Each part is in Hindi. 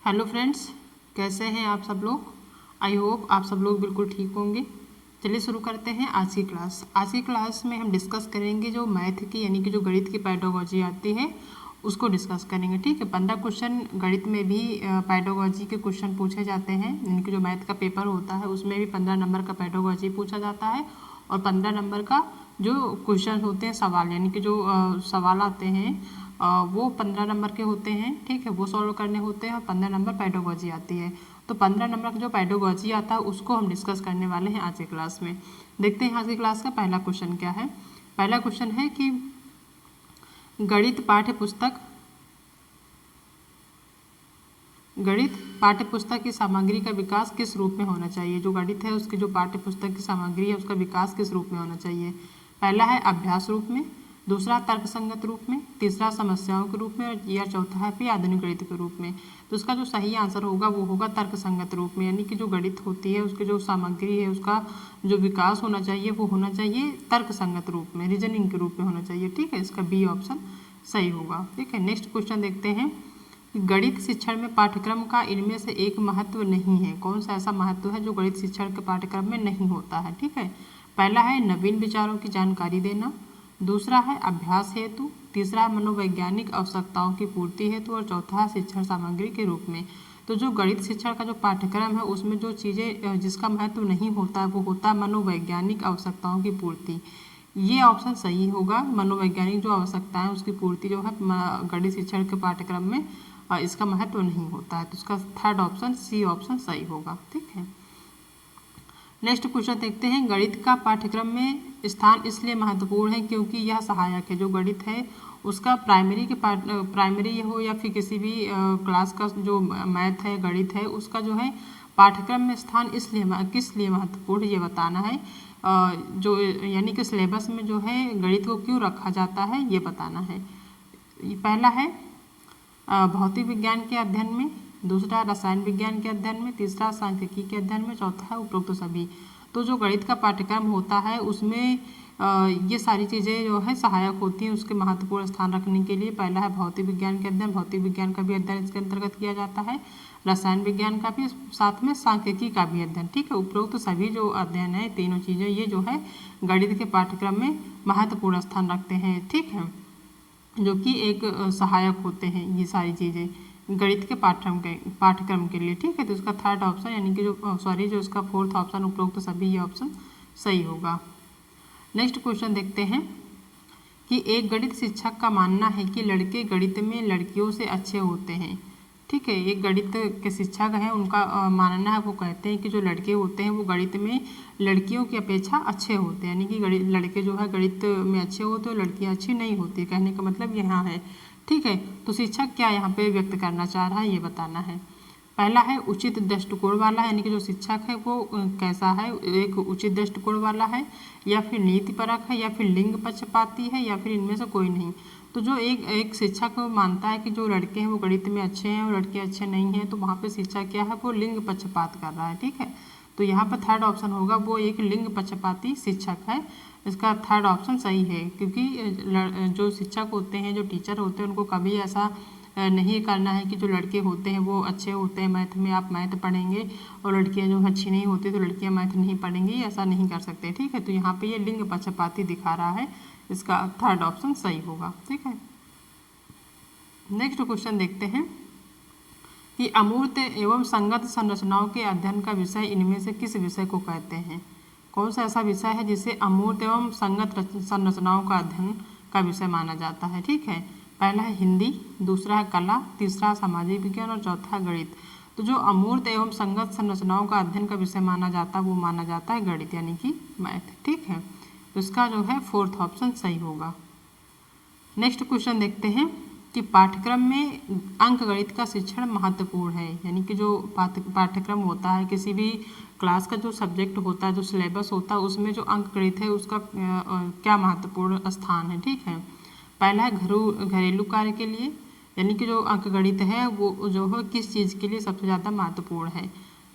हेलो फ्रेंड्स, कैसे हैं आप सब लोग। आई होप आप सब लोग बिल्कुल ठीक होंगे। चलिए शुरू करते हैं आज की क्लास। आज की क्लास में हम डिस्कस करेंगे जो मैथ की यानी कि जो गणित की पैडागोजी आती है उसको डिस्कस करेंगे। ठीक है, 15 क्वेश्चन गणित में भी पैडागोजी के क्वेश्चन पूछे जाते हैं। यानी कि जो मैथ का पेपर होता है उसमें भी 15 नंबर का पैडागोजी पूछा जाता है और 15 नंबर का जो क्वेश्चन होते हैं सवाल यानी कि जो सवाल आते हैं वो 15 नंबर के होते हैं। ठीक है, वो सॉल्व करने होते हैं और 15 नंबर पैडागोजी आती है। तो 15 नंबर का जो पैडागोजी आता है उसको हम डिस्कस करने वाले हैं आज की क्लास में। देखते हैं आज की क्लास का पहला क्वेश्चन क्या है। पहला क्वेश्चन है कि गणित पाठ्य पुस्तक की सामग्री का विकास किस रूप में होना चाहिए। जो गणित है उसकी जो पाठ्य पुस्तक की सामग्री है उसका विकास किस रूप में होना चाहिए। पहला है अभ्यास रूप में, दूसरा तर्कसंगत रूप में, तीसरा समस्याओं के रूप में या चौथा है फिर आधुनिक गणित के रूप में। तो इसका जो सही आंसर होगा वो होगा तर्कसंगत रूप में। यानी कि जो गणित होती है उसकी जो सामग्री है उसका जो विकास होना चाहिए वो होना चाहिए तर्कसंगत रूप में, रीजनिंग के रूप में होना चाहिए। ठीक है, इसका बी ऑप्शन सही होगा। ठीक है, नेक्स्ट क्वेश्चन देखते हैं। गणित शिक्षण में पाठ्यक्रम का इनमें से एक महत्व नहीं है। कौन सा ऐसा महत्व है जो गणित शिक्षण के पाठ्यक्रम में नहीं होता है। ठीक है, पहला है नवीन विचारों की जानकारी देना, दूसरा है अभ्यास हेतु, तीसरा है मनोवैज्ञानिक आवश्यकताओं की पूर्ति हेतु और चौथा है शिक्षण सामग्री के रूप में। तो जो गणित शिक्षण का जो पाठ्यक्रम है उसमें जो चीज़ें जिसका महत्व नहीं होता है वो होता है मनोवैज्ञानिक आवश्यकताओं की पूर्ति। ये ऑप्शन सही होगा। मनोवैज्ञानिक जो आवश्यकताएं उसकी पूर्ति जो है गणित शिक्षण के पाठ्यक्रम में इसका महत्व नहीं होता है। तो इसका थर्ड ऑप्शन सी ऑप्शन सही होगा। ठीक है, नेक्स्ट क्वेश्चन देखते हैं। गणित का पाठ्यक्रम में स्थान इसलिए महत्वपूर्ण है क्योंकि यह सहायक है। जो गणित है उसका प्राइमरी हो या फिर किसी भी क्लास का जो मैथ है गणित है उसका जो है पाठ्यक्रम में स्थान इसलिए किस लिए महत्वपूर्ण ये बताना है। जो यानी कि सिलेबस में जो है गणित को क्यों रखा जाता है ये बताना है। पहला है भौतिक विज्ञान के अध्ययन में, दूसरा रसायन विज्ञान के अध्ययन में, तीसरा सांख्यिकी के अध्ययन में, चौथा है उपरोक्त सभी। तो जो गणित का पाठ्यक्रम होता है उसमें ये सारी चीज़ें जो है सहायक होती हैं उसके महत्वपूर्ण स्थान रखने के लिए। पहला है भौतिक विज्ञान के अध्ययन, भौतिक विज्ञान का भी अध्ययन इसके अंतर्गत किया जाता है, रसायन विज्ञान का भी, साथ में सांख्यिकी का भी अध्ययन। ठीक है, उपरोक्त सभी जो अध्ययन है तीनों चीज़ें ये जो है गणित के पाठ्यक्रम में महत्वपूर्ण स्थान रखते हैं। ठीक है, जो कि एक सहायक होते हैं ये सारी चीज़ें गणित के पाठ्यक्रम के लिए। ठीक है, तो इसका थर्ड ऑप्शन यानी कि जो इसका फोर्थ ऑप्शन उपरोक्त सभी ये ऑप्शन सही होगा। नेक्स्ट क्वेश्चन देखते हैं कि एक गणित शिक्षक का मानना है कि लड़के गणित में लड़कियों से अच्छे होते हैं। ठीक है, एक गणित के शिक्षक हैं उनका मानना है, वो कहते हैं कि जो लड़के होते हैं वो गणित में लड़कियों की अपेक्षा अच्छे होते हैं। यानी कि लड़के जो है गणित में अच्छे होते हैं, लड़कियां अच्छी नहीं होती। कहने का मतलब यहाँ है। ठीक है, तो शिक्षक क्या यहाँ पे व्यक्त करना चाह रहा है ये बताना है। पहला है उचित दृष्टिकोण वाला है, यानी कि जो शिक्षक है वो कैसा है, एक उचित दृष्टिकोण वाला है या फिर नीतिपरक है या फिर लिंग पक्षपाती है या फिर इनमें से कोई नहीं। तो जो एक शिक्षक मानता है कि जो लड़के हैं वो गणित में अच्छे हैं और लड़के अच्छे नहीं हैं, तो वहाँ पे शिक्षक क्या है वो लिंग पक्षपात कर रहा है। ठीक है, तो यहाँ पर थर्ड ऑप्शन होगा वो एक लिंग पक्षपाती शिक्षक है। इसका थर्ड ऑप्शन सही है क्योंकि जो शिक्षक होते हैं जो टीचर होते हैं उनको कभी ऐसा नहीं करना है कि जो लड़के होते हैं वो अच्छे होते हैं मैथ में, आप मैथ पढ़ेंगे और लड़कियां जो अच्छी नहीं होती तो लड़कियां मैथ नहीं पढ़ेंगी, ऐसा नहीं कर सकते। ठीक है, तो यहाँ पे ये लिंग पक्षपाती दिखा रहा है, इसका थर्ड ऑप्शन सही होगा। ठीक है, नेक्स्ट क्वेश्चन देखते हैं कि अमूर्त एवं संगत संरचनाओं के अध्ययन का विषय इनमें से किस विषय को कहते हैं। कौन सा ऐसा विषय है जिसे अमूर्त एवं संगत संरचनाओं का अध्ययन का विषय माना जाता है। ठीक है, पहला है हिंदी, दूसरा है कला, तीसरा सामाजिक विज्ञान और चौथा गणित। तो जो अमूर्त एवं संगत संरचनाओं का अध्ययन का विषय माना जाता है वो माना जाता है गणित यानी कि मैथ। ठीक है, तो इसका जो है फोर्थ ऑप्शन सही होगा। नेक्स्ट क्वेश्चन देखते हैं कि पाठ्यक्रम में अंक गणित का शिक्षण महत्वपूर्ण है। यानी कि जो पाठ्यक्रम होता है किसी भी क्लास का जो सब्जेक्ट होता है जो सिलेबस होता है उसमें जो अंक गणित है उसका क्या महत्वपूर्ण स्थान है। ठीक है, पहला है घरेलू कार्य के लिए, यानी कि जो अंक गणित है वो जो है किस चीज़ के लिए सबसे ज़्यादा महत्वपूर्ण है,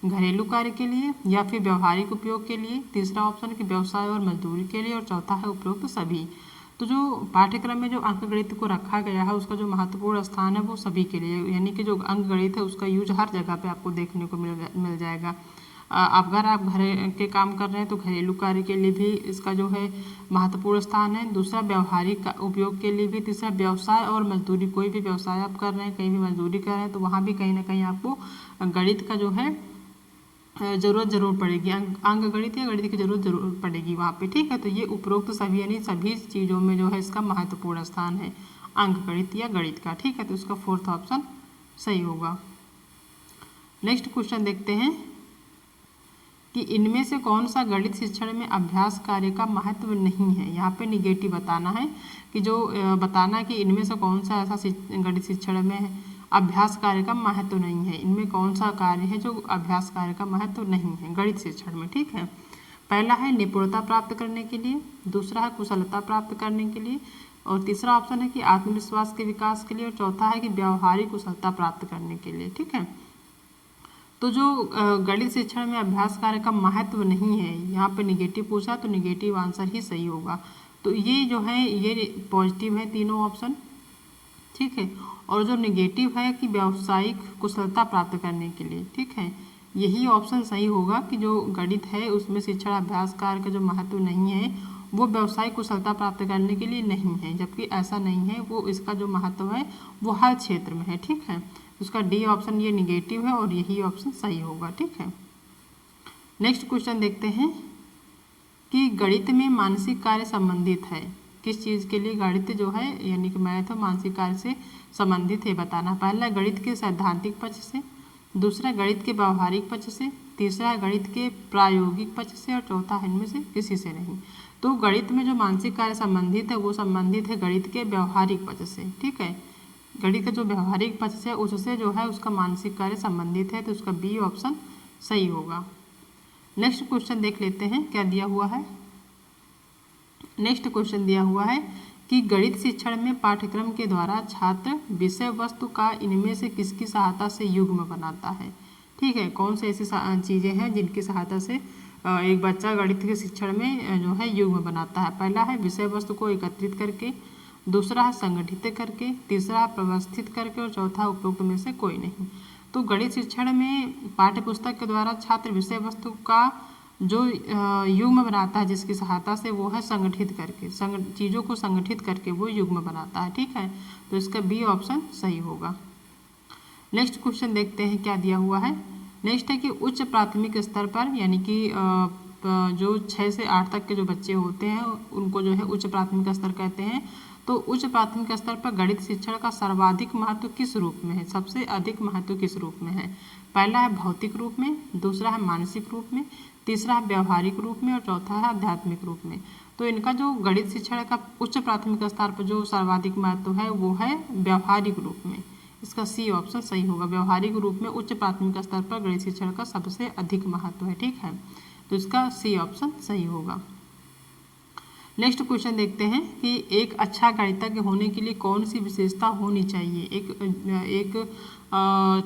घरेलू कार्य के लिए या फिर व्यवहारिक उपयोग के लिए, तीसरा ऑप्शन कि व्यवसाय और मजदूरी के लिए और चौथा है उपरोक्त सभी। तो जो पाठ्यक्रम में जो अंकगणित को रखा गया है उसका जो महत्वपूर्ण स्थान है वो सभी के लिए, यानी कि जो अंकगणित है उसका यूज हर जगह पे आपको देखने को मिल जाएगा। अगर आप घर के काम कर रहे हैं तो घरेलू कार्य के लिए भी इसका जो है महत्वपूर्ण स्थान है। दूसरा व्यवहारिक उपयोग के लिए भी। तीसरा व्यवसाय और मजदूरी, कोई भी व्यवसाय आप कर रहे हैं, कहीं भी मजदूरी कर रहे हैं तो वहाँ भी कहीं ना कहीं आपको गणित का जो है जरूरत जरूर पड़ेगी, अंकगणित या गणित की जरूर पड़ेगी वहाँ पे, ठीक है। तो ये उपरोक्त सभी यानी सभी चीज़ों में जो है इसका महत्वपूर्ण स्थान है अंकगणित या गणित का, ठीक है। तो इसका फोर्थ ऑप्शन सही होगा। नेक्स्ट क्वेश्चन देखते हैं कि इनमें से कौन सा गणित शिक्षण में अभ्यास कार्य का महत्व नहीं है। यहाँ पे निगेटिव बताना है कि जो बताना कि इनमें से कौन सा ऐसा गणित शिक्षण में अभ्यास कार्य का महत्व नहीं है। इनमें कौन सा कार्य है जो अभ्यास कार्य का महत्व नहीं है गणित शिक्षण में, ठीक है। पहला है निपुणता प्राप्त करने के लिए, दूसरा है कुशलता प्राप्त करने के लिए, और तीसरा ऑप्शन है कि आत्मविश्वास के विकास के लिए, और चौथा है कि व्यावहारिक कुशलता प्राप्त करने के लिए, ठीक है। तो जो गणित शिक्षण में अभ्यास कार्य का महत्व नहीं है, यहाँ पे निगेटिव पूछा तो निगेटिव आंसर ही सही होगा। तो ये जो है ये पॉजिटिव है तीनों ऑप्शन, ठीक है। और जो निगेटिव है कि व्यावसायिक कुशलता प्राप्त करने के लिए, ठीक है, यही ऑप्शन सही होगा कि जो गणित है उसमें शिक्षण अभ्यास कार्य का जो महत्व नहीं है वो व्यावसायिक कुशलता प्राप्त करने के लिए नहीं है, जबकि ऐसा नहीं है, वो इसका जो महत्व है वो हर क्षेत्र में है, ठीक है। उसका डी ऑप्शन ये निगेटिव है और यही ऑप्शन सही होगा, ठीक है। नेक्स्ट क्वेश्चन देखते हैं कि गणित में मानसिक कार्य संबंधित है। किस चीज़ के लिए गणित जो है यानी कि मैथ मानसिक कार्य से संबंधित है बताना। पहला गणित के सैद्धांतिक पक्ष से, दूसरा गणित के व्यवहारिक पक्ष से, तीसरा गणित के प्रायोगिक पक्ष से, और चौथा है इनमें से किसी से नहीं। तो गणित में जो मानसिक कार्य संबंधित है वो संबंधित है गणित के व्यवहारिक पक्ष से, ठीक है। गणित का जो व्यवहारिक पक्ष है उससे जो है उसका मानसिक कार्य संबंधित है, तो उसका बी ऑप्शन सही होगा। नेक्स्ट क्वेश्चन देख लेते हैं क्या दिया हुआ है। नेक्स्ट क्वेश्चन दिया हुआ है कि गणित शिक्षण में पाठ्यक्रम के द्वारा छात्र विषय वस्तु का इनमें से किसकी सहायता से युग्म बनाता है, ठीक है। कौन सी ऐसी चीज़ें हैं जिनकी सहायता से एक बच्चा गणित के शिक्षण में जो है युग्म बनाता है। पहला है विषय वस्तु को एकत्रित करके, दूसरा है संगठित करके, तीसरा है व्यवस्थित करके, और चौथा उपरोक्त में से कोई नहीं। तो गणित शिक्षण में पाठ्य पुस्तक के द्वारा छात्र विषय वस्तु का जो युग्म बनाता है जिसकी सहायता से वो है संगठित करके, चीज़ों को संगठित करके वो युग्म बनाता है, ठीक है। तो इसका बी ऑप्शन सही होगा। नेक्स्ट क्वेश्चन देखते हैं क्या दिया हुआ है। नेक्स्ट है कि उच्च प्राथमिक स्तर पर यानी कि जो 6 से 8 तक के जो बच्चे होते हैं उनको जो है उच्च प्राथमिक स्तर कहते हैं। तो उच्च प्राथमिक स्तर पर गणित शिक्षण का सर्वाधिक महत्व किस रूप में है, सबसे अधिक महत्व किस रूप में है। पहला है भौतिक रूप में, दूसरा है मानसिक रूप में, तीसरा है व्यवहारिक रूप में, और चौथा है आध्यात्मिक रूप में। तो इनका जो गणित शिक्षण का उच्च प्राथमिक स्तर पर जो सर्वाधिक महत्व है वो है व्यवहारिक रूप में। इसका सी ऑप्शन सही होगा। व्यवहारिक रूप में उच्च प्राथमिक स्तर पर गणित शिक्षण का सबसे अधिक महत्व है, ठीक है। तो इसका सी ऑप्शन सही होगा। नेक्स्ट क्वेश्चन देखते हैं कि एक अच्छा गणितज्ञ होने के लिए कौन सी विशेषता होनी चाहिए। एक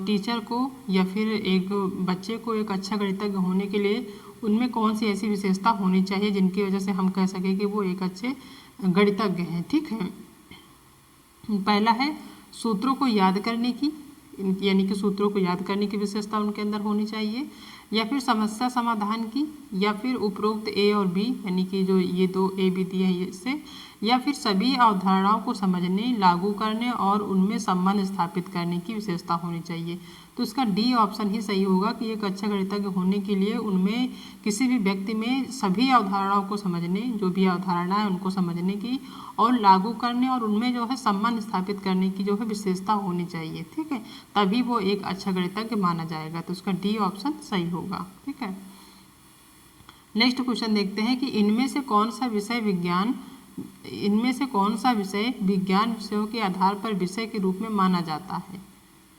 टीचर को या फिर एक बच्चे को एक अच्छा गणितज्ञ होने के लिए उनमें कौन सी ऐसी विशेषता होनी चाहिए जिनकी वजह से हम कह सकें कि वो एक अच्छे गणितज्ञ हैं, ठीक है। पहला है सूत्रों को याद करने की, यानी कि सूत्रों को याद करने की विशेषता उनके अंदर होनी चाहिए, या फिर समस्या समाधान की, या फिर उपरोक्त ए और बी यानी कि जो ये दो ए बी दिए हैं इससे, या फिर सभी अवधारणाओं को समझने, लागू करने और उनमें संबंध स्थापित करने की विशेषता होनी चाहिए। तो इसका डी ऑप्शन ही सही होगा कि एक अच्छा गणितज्ञ होने के लिए उनमें किसी भी व्यक्ति में सभी अवधारणाओं को समझने, जो भी अवधारणा है उनको समझने की और लागू करने और उनमें जो है संबंध स्थापित करने की जो है विशेषता होनी चाहिए, ठीक है। तभी वो एक अच्छा गणितज्ञ माना जाएगा। तो उसका डी ऑप्शन सही होगा, ठीक है। नेक्स्ट क्वेश्चन देखते हैं कि इनमें से कौन सा विषय विज्ञान विषयों के आधार पर विषय के रूप में माना जाता है,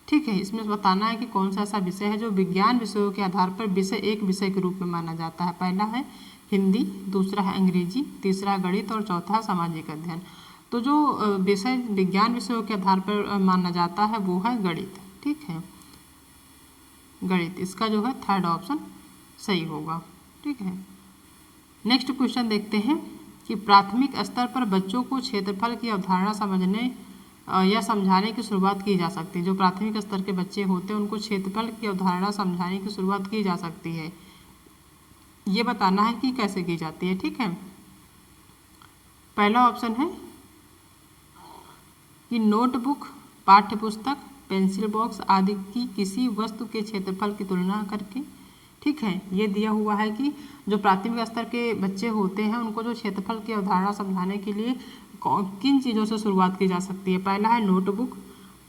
ठीक है। इसमें बताना है कि कौन सा ऐसा विषय है जो विज्ञान विषयों के आधार पर एक विषय के रूप में माना जाता है। पहला है हिंदी, दूसरा है अंग्रेजी, तीसरा गणित और चौथा सामाजिक अध्ययन। तो जो विषय विज्ञान विषयों के आधार पर माना जाता है वो है गणित, ठीक है, गणित। इसका जो है थर्ड ऑप्शन सही होगा, ठीक है। नेक्स्ट क्वेश्चन देखते हैं कि प्राथमिक स्तर पर बच्चों को क्षेत्रफल की अवधारणा समझने या समझाने की शुरुआत की जा सकती है। जो प्राथमिक स्तर के बच्चे होते हैं उनको क्षेत्रफल की अवधारणा समझाने की शुरुआत की जा सकती है। ये बताना है कि कैसे की जाती है। ठीक है, पहला ऑप्शन है कि नोटबुक, पाठ्य पुस्तक, पेंसिल बॉक्स आदि की किसी वस्तु के क्षेत्रफल की तुलना करके। ठीक है, ये दिया हुआ है कि जो प्राथमिक स्तर के बच्चे होते हैं उनको जो क्षेत्रफल की अवधारणा समझाने के लिए किन चीज़ों से शुरुआत की जा सकती है। पहला है नोटबुक,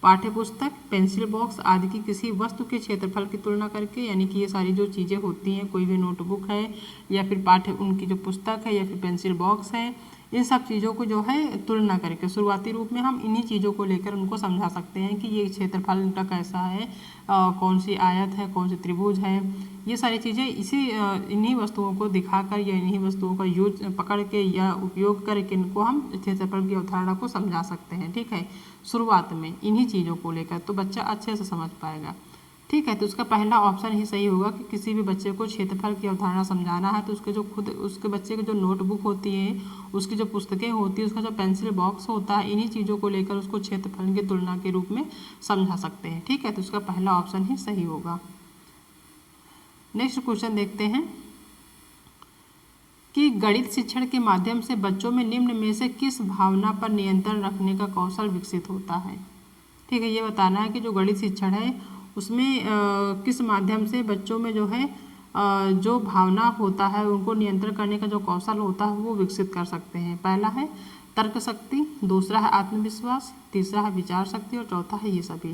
पाठ्य पुस्तक, पेंसिल बॉक्स आदि की किसी वस्तु के क्षेत्रफल की तुलना करके, यानी कि ये सारी जो चीज़ें होती हैं, कोई भी नोटबुक है या फिर उनकी जो पुस्तक है या फिर पेंसिल बॉक्स है, इन सब चीज़ों को जो है तुलना करके शुरुआती रूप में हम इन्हीं चीज़ों को लेकर उनको समझा सकते हैं कि ये क्षेत्रफल इनका कैसा है, कौन सी आयत है, कौन सी त्रिभुज है। ये सारी चीज़ें इन्हीं वस्तुओं को दिखाकर या इन्हीं वस्तुओं का यूज पकड़ के या उपयोग करके इनको हम क्षेत्रफल की अवधारणा को समझा सकते हैं। ठीक है, शुरुआत में इन्हीं चीज़ों को लेकर तो बच्चा अच्छे से समझ पाएगा। ठीक है, तो उसका पहला ऑप्शन ही सही होगा कि किसी भी बच्चे को क्षेत्रफल की अवधारणा समझाना है तो उसके बच्चे की जो नोटबुक होती है, उसकी जो पुस्तकें होती है, उसका जो पेंसिल बॉक्स होता है, इन्हीं चीज़ों को लेकर उसको क्षेत्रफल की तुलना के रूप में समझा सकते हैं। ठीक है, तो उसका पहला ऑप्शन ही सही होगा। नेक्स्ट क्वेश्चन देखते हैं कि गणित शिक्षण के माध्यम से बच्चों में निम्न में से किस भावना पर नियंत्रण रखने का कौशल विकसित होता है। ठीक है, ये बताना है कि जो गणित शिक्षण है उसमें किस माध्यम से बच्चों में जो है जो भावना होता है उनको नियंत्रण करने का जो कौशल होता है वो विकसित कर सकते हैं। पहला है तर्क शक्ति, दूसरा है आत्मविश्वास, तीसरा है विचार शक्ति और चौथा है ये सभी।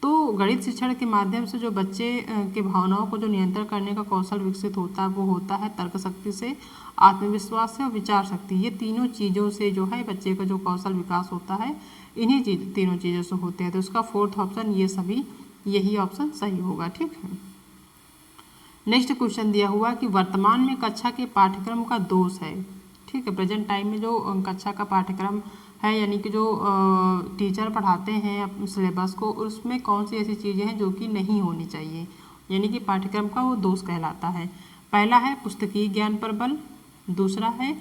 तो गणित शिक्षण के माध्यम से जो बच्चे के भावनाओं को जो नियंत्रण करने का कौशल विकसित होता है वो होता है तर्क शक्ति से, आत्मविश्वास से और विचार शक्ति। ये तीनों चीज़ों से जो है बच्चे का जो कौशल विकास होता है इन्हीं तीनों चीज़ों से होते हैं। तो उसका फोर्थ ऑप्शन ये सभी, यही ऑप्शन सही होगा। ठीक है, नेक्स्ट क्वेश्चन दिया हुआ कि वर्तमान में कक्षा के पाठ्यक्रम का दोष है। ठीक है, प्रेजेंट टाइम में जो कक्षा का पाठ्यक्रम है यानी कि जो टीचर पढ़ाते हैं सिलेबस को, उसमें कौन सी ऐसी चीज़ें हैं जो कि नहीं होनी चाहिए, यानी कि पाठ्यक्रम का वो दोष कहलाता है। पहला है पुस्तकीय ज्ञान पर बल, दूसरा है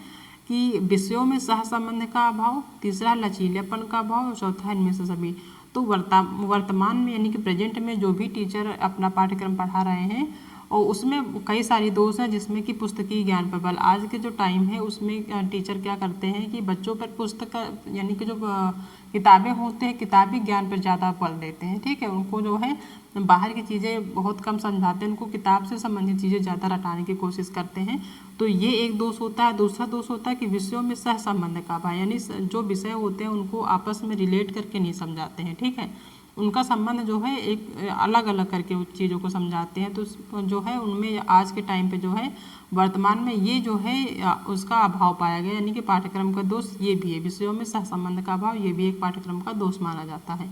कि विषयों में सहसंबंध का अभाव, तीसरा है लचीलेपन का अभाव और चौथा है इनमें से सभी। तो वर्तमान में यानी कि प्रेजेंट में जो भी टीचर अपना पाठ्यक्रम पढ़ा रहे हैं और उसमें कई सारी दोष हैं, जिसमें कि पुस्तकीय ज्ञान पर बल। आज के जो टाइम है उसमें टीचर क्या करते हैं कि बच्चों पर पुस्तक यानी कि जो किताबें होते हैं किताबी ज्ञान पर ज़्यादा बल देते हैं। ठीक है, उनको जो है बाहर की चीज़ें बहुत कम समझाते हैं, उनको किताब से संबंधित चीज़ें ज़्यादा रटाने की कोशिश करते हैं। तो ये एक दोष होता है। दूसरा दोष होता है कि विषयों में सहसंबंध का अभाव, यानी जो विषय होते हैं उनको आपस में रिलेट करके नहीं समझाते हैं। ठीक है, उनका संबंध जो है एक अलग अलग करके उस चीज़ों को समझाते हैं। तो जो है उनमें आज के टाइम पे जो है वर्तमान में ये जो है उसका अभाव पाया गया, यानी कि पाठ्यक्रम का दोष ये भी है। विषयों में सहसंबंध का अभाव ये भी एक पाठ्यक्रम का दोष माना जाता है।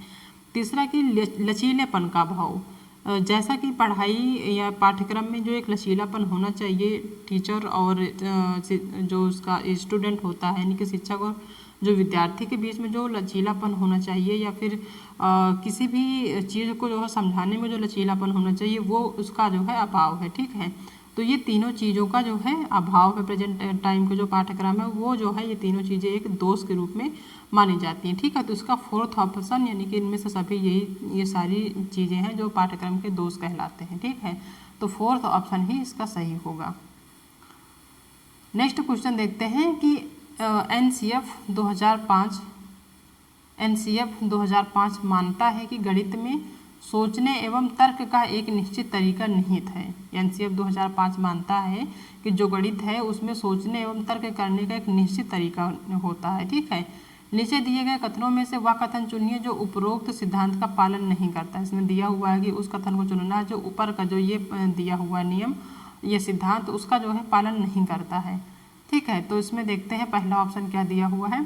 तीसरा कि लचीलेपन का अभाव, जैसा कि पढ़ाई या पाठ्यक्रम में जो एक लचीलापन होना चाहिए टीचर और जो उसका स्टूडेंट होता है यानी कि शिक्षक और जो विद्यार्थी के बीच में जो लचीलापन होना चाहिए या फिर किसी भी चीज़ को जो है समझाने में जो लचीलापन होना चाहिए वो उसका जो है अभाव है। ठीक है, तो ये तीनों चीज़ों का जो है अभाव है प्रेजेंट टाइम के जो पाठ्यक्रम है वो जो है ये तीनों चीज़ें एक दोष के रूप में मानी जाती हैं। ठीक है, तो इसका फोर्थ ऑप्शन यानी कि इनमें से सभी ये सारी चीज़ें हैं जो पाठ्यक्रम के दोष कहलाते हैं। ठीक है, तो फोर्थ ऑप्शन ही इसका सही होगा। नेक्स्ट क्वेश्चन देखते हैं कि एनसीएफ 2005 मानता है कि गणित में सोचने एवं तर्क का एक निश्चित तरीका निहित है। एनसीएफ 2005 मानता है कि जो गणित है उसमें सोचने एवं तर्क करने का एक निश्चित तरीका होता है। ठीक है, नीचे दिए गए कथनों में से वह कथन चुनिए जो उपरोक्त सिद्धांत का पालन नहीं करता है। इसमें दिया हुआ है कि उस कथन को चुनना जो ऊपर का जो ये दिया हुआ नियम, ये सिद्धांत उसका जो है पालन नहीं करता है। ठीक है, तो इसमें देखते हैं पहला ऑप्शन क्या दिया हुआ है।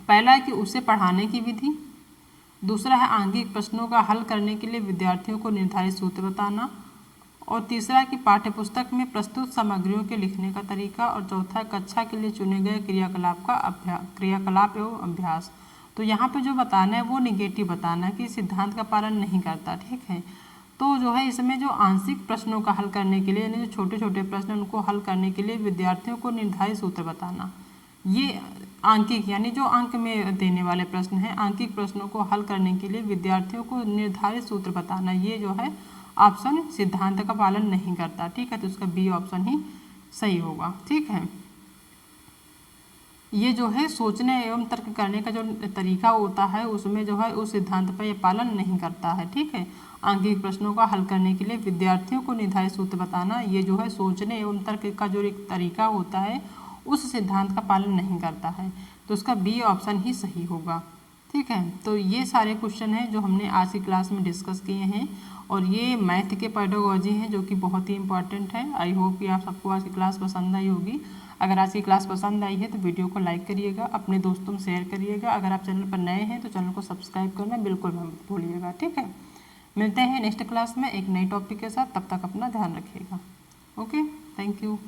पहला है कि उसे पढ़ाने की विधि, दूसरा है आंगिक प्रश्नों का हल करने के लिए विद्यार्थियों को निर्धारित सूत्र बताना, और तीसरा है कि पाठ्यपुस्तक में प्रस्तुत सामग्रियों के लिखने का तरीका, और चौथा है कक्षा के लिए चुने गए क्रियाकलाप एवं अभ्यास। तो यहाँ पे जो बताना है वो निगेटिव बताना है कि सिद्धांत का पालन नहीं करता। ठीक है, तो जो है इसमें जो आंशिक प्रश्नों का हल करने के लिए यानी जो छोटे छोटे प्रश्न उनको हल करने के लिए विद्यार्थियों को निर्धारित सूत्र बताना, ये आंकिक यानी जो अंक में देने वाले प्रश्न हैं, आंकिक प्रश्नों को हल करने के लिए विद्यार्थियों को निर्धारित सूत्र बताना, ये जो है ऑप्शन सिद्धांत का पालन नहीं करता। ठीक है, तो इसका बी ऑप्शन ही सही होगा। ठीक है, ये जो है सोचने एवं तर्क करने का जो तरीका होता है उसमें जो है उस सिद्धांत पर ये पालन नहीं करता है। ठीक है, आंकिक प्रश्नों का हल करने के लिए विद्यार्थियों को निर्धारित सूत्र बताना, ये जो है सोचने एवं तर्क का जो एक तरीका होता है उस सिद्धांत का पालन नहीं करता है। तो उसका बी ऑप्शन ही सही होगा। ठीक है, तो ये सारे क्वेश्चन हैं जो हमने आज की क्लास में डिस्कस किए हैं और ये मैथ के पेडागोजी हैं जो कि बहुत ही इंपॉर्टेंट है। आई होप कि आप सबको आज की क्लास पसंद आई होगी। अगर आज की क्लास पसंद आई है तो वीडियो को लाइक करिएगा, अपने दोस्तों में शेयर करिएगा। अगर आप चैनल पर नए हैं तो चैनल को सब्सक्राइब करना बिल्कुल मत भूलिएगा। ठीक है, मिलते हैं नेक्स्ट क्लास में एक नई टॉपिक के साथ, तब तक अपना ध्यान रखिएगा। Okay, thank you.